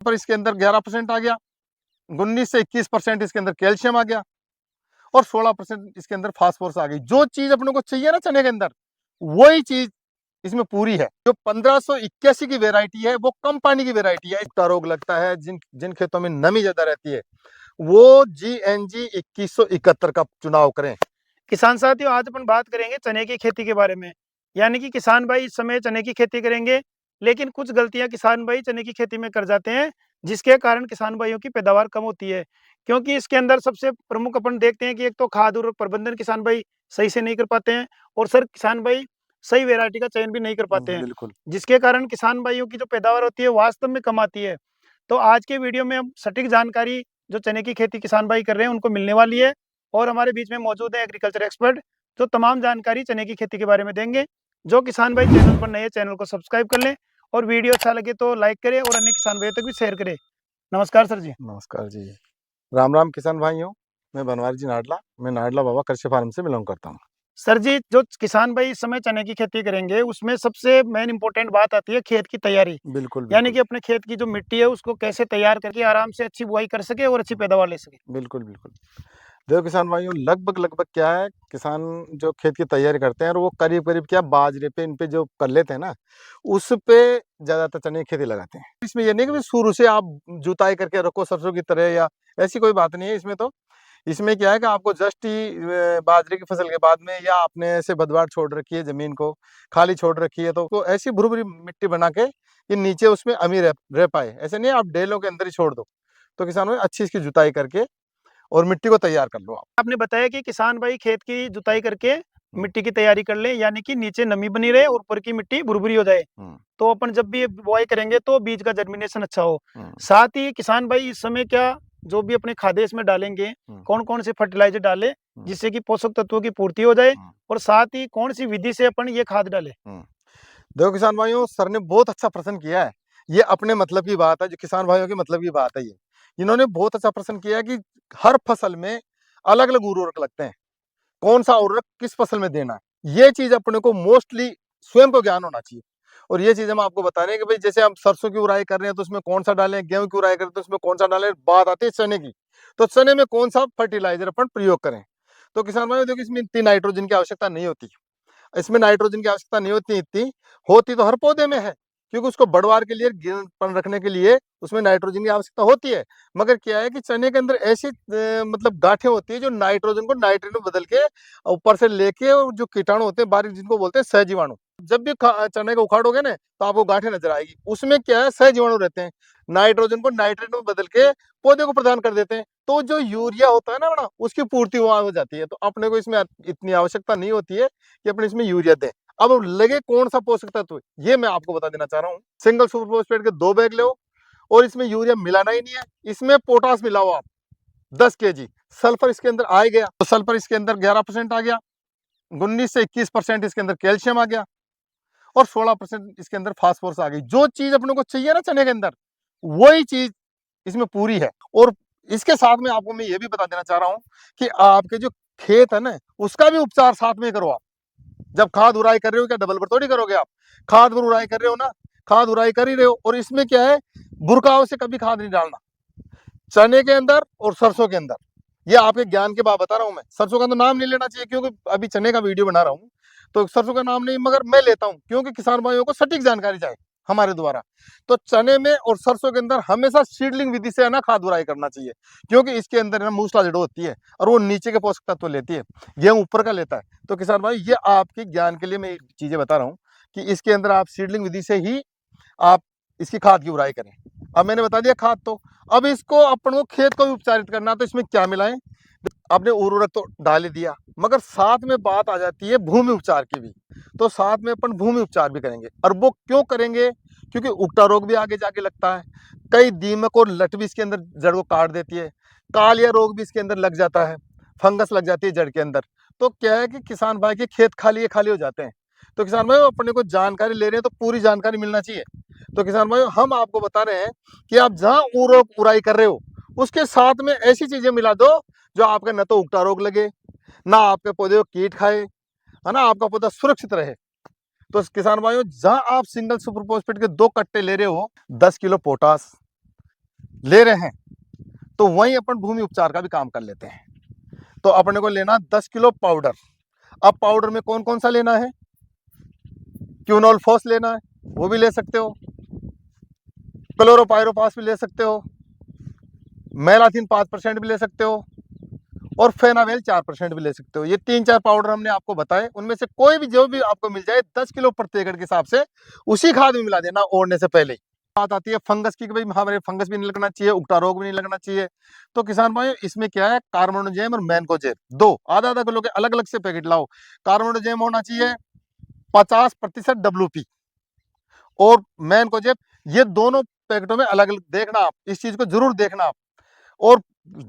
पर इसके अंदर 11% आ गया, 19 से 21% इसके अंदर कैल्शियम आ गया और 16% इसके अंदर फास्फोरस आ गई। जो चीज अपने को चाहिए ना चने के अंदर, वही चीज इसमें पूरी है। जो 1581 की वेराइटी है वो कम पानी की वेराइटी है। इसका रोग लगता है जिन जिन खेतों में नमी ज्यादा रहती है, वो GNG 2171 का चुनाव करें। किसान साथियों, आज अपन बात करेंगे चने की खेती के बारे में। यानी कि किसान भाई इस समय चने की खेती करेंगे, लेकिन कुछ गलतियां किसान भाई चने की खेती में कर जाते हैं, जिसके कारण किसान भाइयों की पैदावार कम होती है। क्योंकि इसके अंदर सबसे प्रमुख अपन देखते हैं कि एक तो खाद उर्वरक प्रबंधन किसान भाई सही से नहीं कर पाते हैं, और सर किसान भाई सही वेरायटी का चयन भी नहीं कर पाते हैं, बिल्कुल। जिसके कारण किसान भाइयों की जो पैदावार होती है वास्तव में कम आती है। तो आज के वीडियो में हम सटीक जानकारी जो चने की खेती किसान भाई कर रहे हैं उनको मिलने वाली है, और हमारे बीच में मौजूद है एग्रीकल्चर एक्सपर्ट जो तमाम जानकारी चने की खेती के बारे में देंगे। जो किसान भाई चैनल पर नए, चैनल को सब्सक्राइब कर लें, और वीडियो अच्छा लगे तो लाइक करें और अन्य किसान भाइयों तक भी शेयर करें। नमस्कार सर जी। नमस्कार जी। राम राम किसान भाइयों। मैं बनवारी जी नाडला, मैं नाडला बाबा कृषि फार्म से बिलोंग करता हूँ। सर जी, जो किसान भाई इस समय चने की खेती करेंगे उसमें सबसे मेन इंपॉर्टेंट बात आती है खेत की तैयारी। बिल्कुल यानी बिल्कुल। कि अपने खेत की जो मिट्टी है उसको कैसे तैयार करके आराम से अच्छी बुआई कर सके और अच्छी पैदावार ले सके। बिल्कुल बिल्कुल। देखो किसान भाइयों, लगभग लगभग क्या है, किसान जो खेत की तैयारी करते हैं और वो करीब करीब क्या बाजरे पे इन पे जो कर लेते हैं ना, उस पे ज्यादातर चने की खेती लगाते हैं। इसमें ये नहीं कि शुरू से आप जुताई करके रखो सरसों की तरह, या ऐसी कोई बात नहीं है इसमें। तो इसमें क्या है कि आपको जस्ट ही बाजरे की फसल के बाद में, या आपने ऐसे बदवार छोड़ रखी है, जमीन को खाली छोड़ रखी है, तो ऐसी भुरभुरी मिट्टी बना के कि नीचे उसमें अमी रह पाए, ऐसे नहीं आप डेलों के अंदर ही छोड़ दो। तो किसानों अच्छी इसकी जुताई करके और मिट्टी को तैयार कर लो आप। आपने बताया कि किसान भाई खेत की जुताई करके हम्म, मिट्टी की तैयारी कर ले, यानी कि नीचे नमी बनी रहे और ऊपर की मिट्टी भुरभुरी हो जाए। हम्म, तो अपन जब भी बुआई करेंगे तो बीज का जर्मिनेशन अच्छा हो। हम्म, साथ ही किसान भाई इस समय क्या जो भी अपने खाद्य इसमें डालेंगे, हम्म, कौन कौन से फर्टिलाइजर डालें हम्म, जिससे कि पोषक तत्वों की पूर्ति हो जाए, हम्म, और साथ ही कौन सी विधि से अपन ये खाद डालें। हम्म। देखो किसान भाइयों, सर ने बहुत अच्छा प्रश्न किया है। ये अपने मतलब की बात है, जो किसान भाइयों की मतलब की बात है। ये इन्होंने बहुत अच्छा प्रश्न किया है कि हर फसल में अलग अलग उर्वरक लगते हैं, कौन सा उर्वरक किस फसल में देना है, ये चीज अपने को मोस्टली स्वयं को ज्ञान होना चाहिए। और ये चीज हम आपको बता रहे हैं कि भाई जैसे हम सरसों की उड़ाई कर रहे हैं तो उसमें कौन सा डालें, गेहूं की उड़ाई कर रहे हैं तो उसमें कौन सा डालें, बात आती है चने की, तो चने में कौन सा फर्टिलाइजर अपन प्रयोग करें। तो किसान भाइयों देखो, इसमें इतनी नाइट्रोजन की आवश्यकता नहीं होती, इसमें नाइट्रोजन की आवश्यकता नहीं होती, इतनी होती तो हर पौधे में है, क्योंकि उसको बढ़वार के लिए, गिरपन रखने के लिए उसमें नाइट्रोजन की आवश्यकता होती है। मगर क्या है कि चने के अंदर ऐसी मतलब गांठें होती है जो नाइट्रोजन को नाइट्रेट में बदल के ऊपर से लेके, और जो कीटाणु होते हैं बारीक, जिनको बोलते हैं सहजीवाणु, जब भी चने को उखाड़ोगे ना तो आपको गांठें नजर आएगी। उसमें क्या है, सहजीवाणु रहते हैं, नाइट्रोजन को नाइट्रेट में बदल के पौधे को प्रदान कर देते हैं। तो जो यूरिया होता है ना बड़ा, उसकी पूर्ति वहां हो जाती है। तो अपने को इसमें इतनी आवश्यकता नहीं होती है कि अपने इसमें यूरिया दें। अब लगे कौन सा पोषक तत्व, ये मैं आपको बता देना चाह रहा हूँ। सिंगल सुपर फॉस्फेट के 2 बैग लो, और इसमें यूरिया मिलाना ही नहीं है, इसमें पोटास मिलाओ आप 10 kg। सल्फर इसके अंदर आ गया, तो सल्फर इसके अंदर 11% आ गया, 19 से 21% इसके अंदर कैल्शियम आ गया, और 16% इसके अंदर फास्फोरस आ गई। जो चीज अपने को चाहिए ना चने के अंदर, वही चीज इसमें पूरी है। और इसके साथ में आपको मैं ये भी बता देना चाह रहा हूँ कि आपके जो खेत है ना, उसका भी उपचार साथ में करो आप। जब खाद उड़ाई कर रहे हो, क्या डबल बरतौड़ी करोगे आप? खाद पर उड़ाई कर रहे हो ना, खाद उड़ाई कर ही रहे हो। और इसमें क्या है, बुरकाव से कभी खाद नहीं डालना चने के अंदर और सरसों के अंदर। ये आपके ज्ञान के बाद बता रहा हूं मैं। सरसों का तो नाम नहीं लेना चाहिए, क्योंकि अभी चने का वीडियो बना रहा हूं, तो सरसों का नाम नहीं, मगर मैं लेता हूं क्योंकि किसान भाइयों को सटीक जानकारी चाहिए हमारे द्वारा। तो चने में और सरसों के अंदर हमेशा सीडलिंग विधि से है ना खाद उड़ाई करना चाहिए, क्योंकि इसके अंदर ना मूसला जड़ होती है और वो नीचे के पोषक तत्व लेती है, गेहूं ऊपर का लेता है। तो किसान भाई, ये आपके ज्ञान के लिए मैं चीजें बता रहा हूँ कि इसके अंदर आप सीडलिंग विधि से ही आप इसकी खाद की उड़ाई करें। अब मैंने बता दिया खाद, तो अब इसको अपन को खेत को भी उपचारित करना, तो इसमें क्या मिलाएं? आपने उर्वरक तो डाल ही दिया, मगर साथ में बात आ जाती है भूमि उपचार की भी। तो साथ में अपन भूमि उपचार भी करेंगे। और वो क्यों करेंगे? क्योंकि उगटा रोग भी आगे जाके लगता है, कई दीमक और लट भी इसके अंदर जड़ को काट देती है, कालिया रोग भी इसके अंदर लग जाता है, फंगस लग जाती है जड़ के अंदर। तो क्या है कि किसान भाई के खेत खाली हो जाते हैं। तो किसान भाई अपने को जानकारी ले रहे हैं तो पूरी जानकारी मिलना चाहिए। तो किसान भाई हम आपको बता रहे हैं कि आप जहां उर्वरक उड़ाई कर रहे हो, उसके साथ में ऐसी चीजें मिला दो जो आपका न तो उगटा रोग लगे, ना आपके पौधे को कीट खाए, है ना, आपका पौधा सुरक्षित रहे। तो किसान भाइयों, जहां आप सिंगल सुपर फॉस्फेट के 2 कट्टे ले रहे हो, 10 किलो पोटास, ले रहे हैं तो वहीं अपन भूमि उपचार का भी काम कर लेते हैं। तो अपने को लेना 10 किलो पाउडर। अब पाउडर में कौन कौन सा लेना है, क्यूनोल फोस लेना है, वो भी ले सकते हो, क्लोरोपाइरोपास भी ले सकते हो, मेलाथिन 5% भी ले सकते हो, और फेनावेल 4% भी ले सकते हो। ये 3-4 पाउडर हमने आपको बताए, उनमें से कोई भी जो भी आपको मिल जाए 10 किलो प्रति एकड़ के हिसाब से उसी खाद में मिला देना ओढ़ने से पहले ही। बात आती है फंगस की कि भाई हमारे फंगस भी नहीं लगना चाहिए, उगटा रोग भी नहीं लगना चाहिए। तो किसान भाई इसमें क्या है, कार्बोनोजेम और मैनकोजेब दो आधा आधा किलो के अलग अलग से पैकेट लाओ। कार्बोनोजेम होना चाहिए 50% WP, और मैनकोजेब, ये दोनों पैकेटों में अलग अलग देखना, आप इस चीज को जरूर देखना आप। और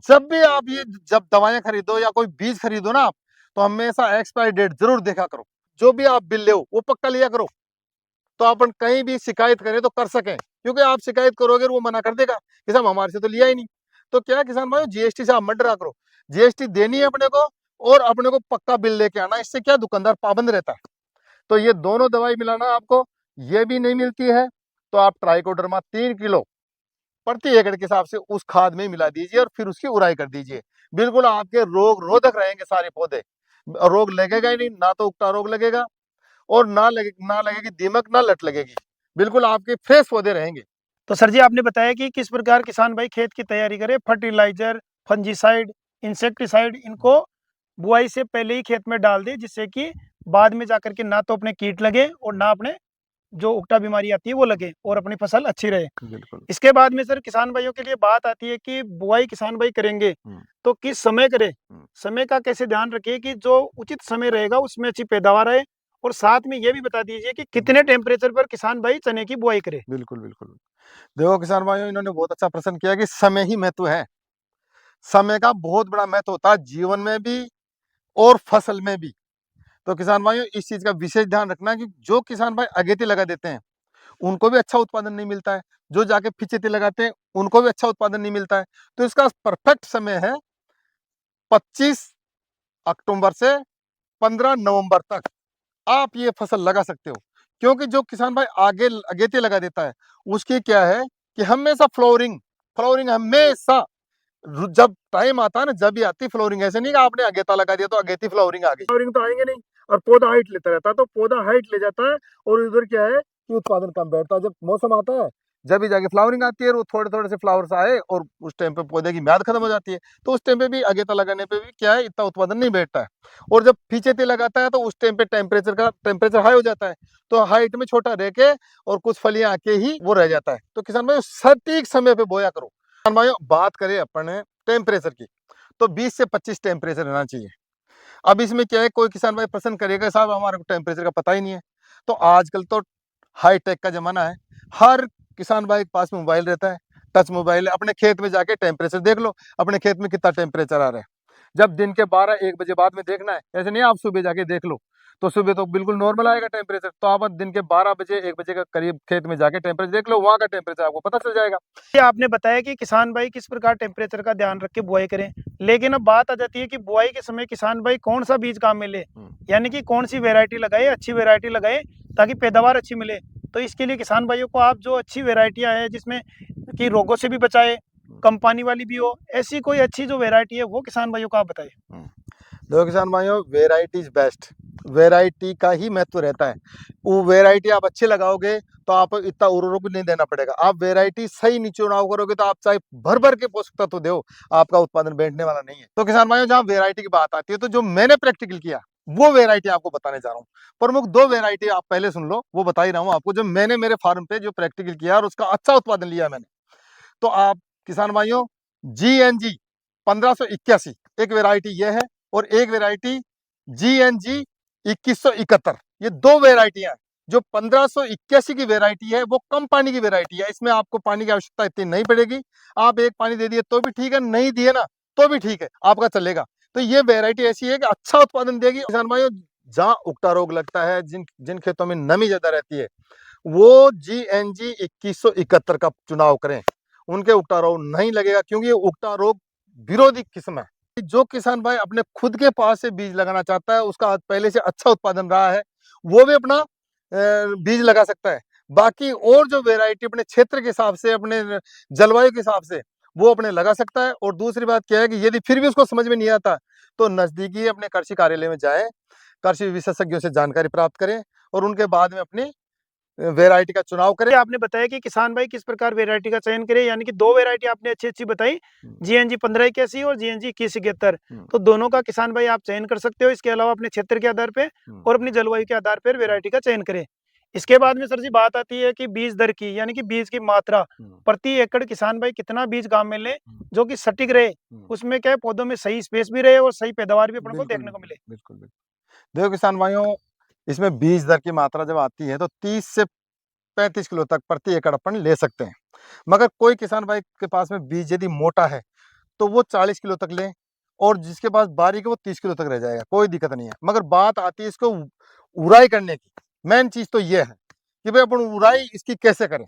जब भी आप ये जब दवाएं खरीदो या कोई बीज खरीदो ना आप, तो हमेशा एक्सपायरी डेट जरूर देखा करो। जो भी आप बिल ले वो पक्का लिया करो, तो अपन कहीं भी शिकायत करें तो कर सकें। क्योंकि आप शिकायत करोगे वो मना कर देगा कि साहब हमारे से तो लिया ही नहीं। तो क्या किसान भाई, जीएसटी से आप मत डरा करो, जीएसटी देनी है अपने को, और अपने को पक्का बिल लेके आना। इससे क्या दुकानदार पाबंद रहता है। तो ये दोनों दवाई मिलाना आपको, ये भी नहीं मिलती है तो आप ट्राइकोडर्मा 3 किलो प्रति एकड़ के हिसाब से उस खाद में मिला दीजिए और फिर उसकी उड़ाई कर दीजिए। बिल्कुल आपके रोग रोधक रहेंगे सारे पौधे, रोग लगेगा ही नहीं, ना तो उगता रोग लगेगा और ना लगेगी दीमक, ना लट लगेगी। बिल्कुल आपके फ्रेश पौधे रहेंगे। तो सर जी आपने बताया कि किस प्रकार किसान भाई खेत की तैयारी करे, फर्टिलाइजर, फंजीसाइड, इंसेक्टिसाइड इनको बुआई से पहले ही खेत में डाल दे, जिससे कि बाद में जाकर के ना तो अपने कीट लगे और ना अपने जो उगटा बीमारी आती है वो लगे और अपनी फसल अच्छी रहे। बिल्कुल। इसके बाद में सर किसान भाइयों के लिए बात आती है कि बुआई किसान भाई करेंगे तो किस समय करें, समय का कैसे ध्यान रखिए कि जो उचित समय रहेगा उसमें अच्छी पैदावार आए, और साथ में ये भी बता दीजिए कि कितने टेम्परेचर पर किसान भाई चने की बुआई करे। बिल्कुल बिल्कुल। देखो किसान भाइयों, इन्होंने बहुत अच्छा प्रश्न किया कि समय ही महत्व है। समय का बहुत बड़ा महत्व होता है जीवन में भी और फसल में भी। तो किसान भाइयों इस चीज का विशेष ध्यान रखना कि जो किसान भाई अगेती लगा देते हैं उनको भी अच्छा उत्पादन नहीं मिलता है, जो जाके फिचेती लगाते हैं उनको भी अच्छा उत्पादन नहीं मिलता है। तो इसका परफेक्ट समय है 25 अक्टूबर से 15 नवंबर तक आप ये फसल लगा सकते हो। क्योंकि जो किसान भाई आगे अगेती लगा देता है उसकी क्या है कि हमेशा फ्लोरिंग, फ्लोरिंग हमेशा जब टाइम आता है ना, जब भी आती फ्लोरिंग। ऐसे नहीं कि आपने अगेता लगा दिया तो अगेती फ्लोरिंग आ गई, फ्लोरिंग तो आएंगे नहीं। और पौधा हाइट लेता रहता है, तो पौधा हाइट ले जाता है और उधर क्या है कि उत्पादन कम बैठता है। जब मौसम आता है जब भी जाके फ्लावरिंग आती है, वो थोड़े थोड़े से फ्लावर्स आए और उस टाइम पे पौधे की म्याद खत्म हो जाती है, तो उस टाइम पे भी अगेता लगाने पे भी क्या है इतना उत्पादन नहीं बैठता है। और जब फीचेती लगाता है तो उस टाइम पे टेम्परेचर हाई हो जाता है, तो हाइट में छोटा रह के और कुछ फलियां आके ही वो रह जाता है। तो किसान भाई सटीक समय पे बोया करो। किसान भाई बात करें अपन टेम्परेचर की, तो 20 से 25 टेम्परेचर रहना चाहिए। अब इसमें क्या है, कोई किसान भाई पसंद करेगा साहब हमारे को टेम्परेचर का पता ही नहीं है। तो आजकल तो हाई टेक का जमाना है, हर किसान भाई के पास मोबाइल रहता है, टच मोबाइल है। अपने खेत में जाके टेम्परेचर देख लो, अपने खेत में कितना टेम्परेचर आ रहा है। जब दिन के 12-1 बजे बाद में देखना है, ऐसे नहीं आप सुबह जाके देख लो, तो सुबह तो बिल्कुल नॉर्मल आएगा टेम्परेचर। तो आप दिन के 12 बजे 1 बजे के करीब खेत में जाके टेम्परेचर देख लो, वहाँ का टेम्परेचर आपको पता चल जाएगा। ये आपने बताया कि किसान भाई किस प्रकार टेम्परेचर का ध्यान रख के बुआई करें, लेकिन अब बात आ जाती है कि बुआई के समय किसान भाई कौन सा बीज काम में ले, यानी कि कौन सी वैरायटी लगाए, अच्छी वैरायटी लगाए ताकि पैदावार अच्छी मिले। तो इसके लिए किसान भाइयों को आप जो अच्छी वैरायटियां हैं जिसमें कि रोगों से भी बचाए, कम पानी वाली भी हो, ऐसी कोई अच्छी जो वैरायटी है वो किसान भाइयों को आप बताइए। देखो किसान भाइयों, वेराइटी इज बेस्ट, वेराइटी का ही महत्व रहता है। वो वेराइटी आप अच्छी लगाओगे तो आप इतना उर्वरक भी नहीं देना पड़ेगा। आप वेराइटी सही नहीं चुनाव करोगे तो आप चाहे भर भर के पोषक तत्व दो, आपका उत्पादन बैठने वाला नहीं है। तो किसान भाइयों जहाँ वेराइटी की बात आती है, तो जो मैंने प्रैक्टिकल किया वो वेराइटी आपको बताने जा रहा हूँ। प्रमुख 2 वेराइटी आप पहले सुन लो, वो बता ही रहा हूँ आपको, जो मैंने मेरे फार्म पे जो प्रैक्टिकल किया और उसका अच्छा उत्पादन लिया मैंने। तो आप किसान भाइयों GNG 1581 एक वेराइटी ये है, और एक वेराइटी GNG 2171, ये 2 वेराइटियां हैं। जो 1581 की वेराइटी है वो कम पानी की वेराइटी है, इसमें आपको पानी की आवश्यकता इतनी नहीं पड़ेगी। आप एक पानी दे दिए तो भी ठीक है, नहीं दिए ना तो भी ठीक है, आपका चलेगा। तो ये वेराइटी ऐसी है कि अच्छा उत्पादन देगी। किसान भाइयों जहाँ उगटा रोग लगता है, जिन जिन खेतों में नमी ज्यादा रहती है, वो GNG 2171 का चुनाव करें, उनके उगटा रोग नहीं लगेगा। क्योंकि ये उगटा रोग विरोधी किस्म है। जो किसान भाई अपने खुद के पास से बीज लगाना चाहता है, उसका पहले से अच्छा उत्पादन रहा है, वो भी अपना बीज लगा सकता है। बाकी और जो वैरायटी अपने क्षेत्र के हिसाब से, अपने जलवायु के हिसाब से वो अपने लगा सकता है। और दूसरी बात क्या है कि यदि फिर भी उसको समझ में नहीं आता तो नजदीकी अपने कृषि कार्यालय में जाए, कृषि विशेषज्ञों से जानकारी प्राप्त करें और उनके बाद में अपनी वैरायटी का चुनाव करें। आपने बताया कि किसान भाई किस प्रकार वैरायटी का चयन करे, यानी कि 2 वैरायटी आपने अच्छी-अच्छी बताई, जीएनजी 1581 और जीएनजी 2171। तो दोनों का किसान भाई आप चयन कर सकते हो। इसके अलावा अपने क्षेत्र के आधार पे और अपनी जलवायु के आधार पर वैरायटी का चयन करें। इसके बाद में सर जी बात आती है कि बीज दर की, यानी कि बीज की मात्रा। प्रति एकड़ किसान भाई कितना बीज गाँव में ले जो कि सटीक रहे, उसमें क्या है पौधों में सही स्पेस भी रहे और सही पैदावार भी अपन को देखने को मिले। बिल्कुल, बिल्कुल। देखो किसान भाइयों, इसमें बीज दर की मात्रा जब आती है तो 30 से 35 किलो तक प्रति एकड़ अपन ले सकते हैं। मगर कोई किसान भाई के पास में बीज यदि मोटा है तो वो 40 किलो तक ले, और जिसके पास बारीक है वो 30 किलो तक रह जाएगा, कोई दिक्कत नहीं है। मगर बात आती है इसको उड़ाई करने की। मेन चीज तो ये है कि भाई अपन उड़ाई इसकी कैसे करें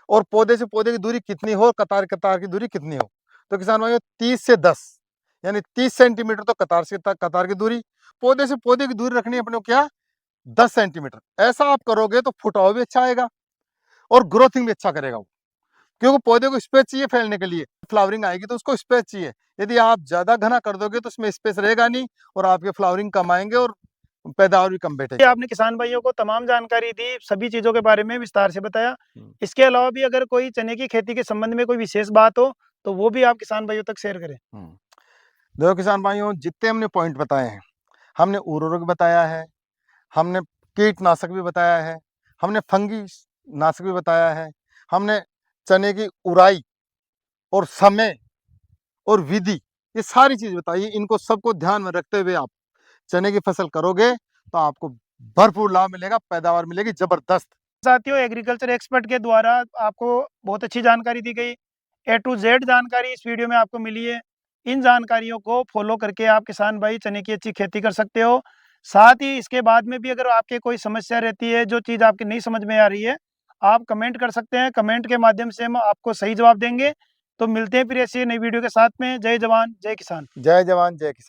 और पौधे से पौधे की दूरी कितनी हो, कतार कतार की दूरी कितनी हो। तो किसान भाइयों 30 से 10 यानी 30 सेंटीमीटर तो कतार से कतार की दूरी, पौधे से पौधे की दूरी रखनी है अपने को क्या 10 सेंटीमीटर। ऐसा आप करोगे तो फुटाव भी अच्छा आएगा और ग्रोथिंग भी अच्छा करेगा वो, क्योंकि पौधे को स्पेस चाहिए फैलने के लिए। फ्लावरिंग आएगी तो उसको स्पेस चाहिए। यदि आप ज्यादा घना कर दोगे तो उसमें स्पेस रहेगा नहीं और आपके फ्लावरिंग कम आएंगे और पैदावार भी कम बैठेगी। आपने किसान भाइयों को तमाम जानकारी दी, सभी चीज़ों के बारे में विस्तार से बताया। इसके अलावा भी अगर कोई चने की खेती के संबंध में कोई विशेष बात हो, तो वो भी आप किसान भाइयों तक शेयर करें। देखो किसान भाइयों, जितने हमने पॉइंट बताए हैं, हमने उर्वरक बताया है, हमने कीटनाशक भी बताया है, हमने फंगी नाशक भी बताया है, हमने चने की उड़ाई और समय और विधि, ये सारी चीज बताई। इनको सबको ध्यान में रखते हुए आप चने की फसल करोगे तो आपको भरपूर लाभ मिलेगा, पैदावार मिलेगी जबरदस्त। साथियों, एग्रीकल्चर एक्सपर्ट के द्वारा आपको बहुत अच्छी जानकारी दी गई। ए टू जेड जानकारी इस वीडियो में आपको मिली है। इन जानकारियों को फॉलो करके आप किसान भाई चने की अच्छी खेती कर सकते हो। साथ ही इसके बाद में भी अगर आपके कोई समस्या रहती है, जो चीज़ आपकी नहीं समझ में आ रही है, आप कमेंट कर सकते हैं। कमेंट के माध्यम से हम आपको सही जवाब देंगे। तो मिलते हैं फिर ऐसी नई वीडियो के साथ में। जय जवान, जय किसान। जय जवान, जय किसान।